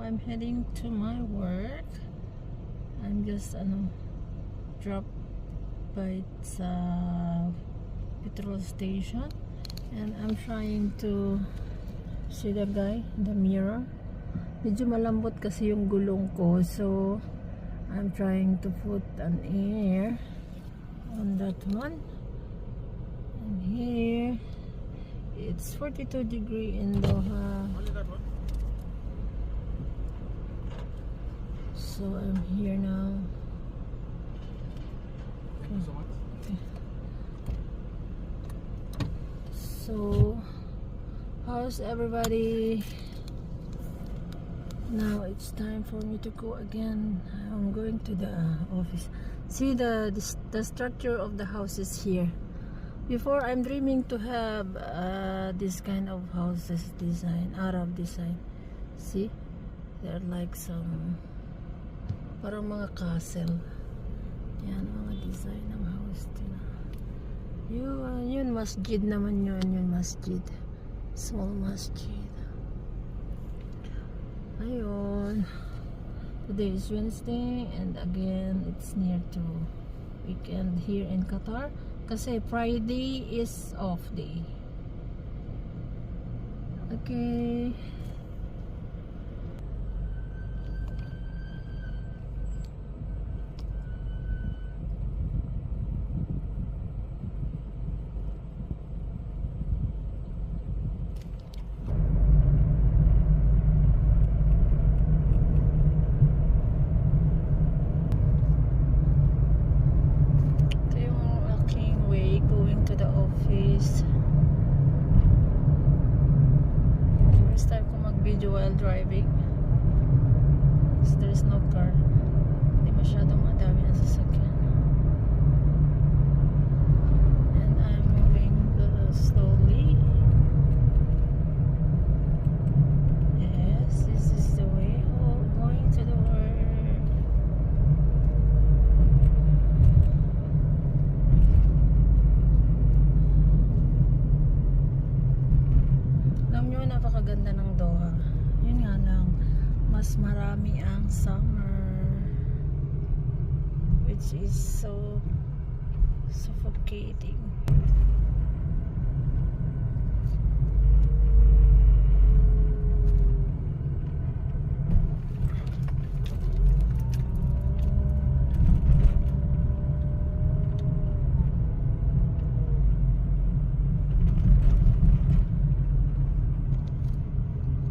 I'm heading to my work. I'm just drop by sa petrol station, and I'm trying to see the guy in the mirror. Medyo malambot kasi yung gulong ko, so I'm trying to put an air on that one. And here it's 42 degree in Doha. Only that one? So I'm here now. Thank you so much. So how's everybody? Now it's time for me to go again. I'm going to the office. See the structure of the house is here. Before, I'm dreaming to have this kind of houses design, Arab design. See, they're like some parang mga castle. Yan mga design ng house nila. Yun masjid naman yun masjid, small masjid. Ayun. Today is Wednesday, and again it's near to weekend here in Qatar kasi Friday is off day. Okay. First time ko mag-video while driving. There's no car. Hindi masyadong madami ang sasakyan. And I'm moving slowly. Yes, this is the way going to the work. Napakaganda ng Doha. Yun nga lang, mas marami ang summer, which is so suffocating.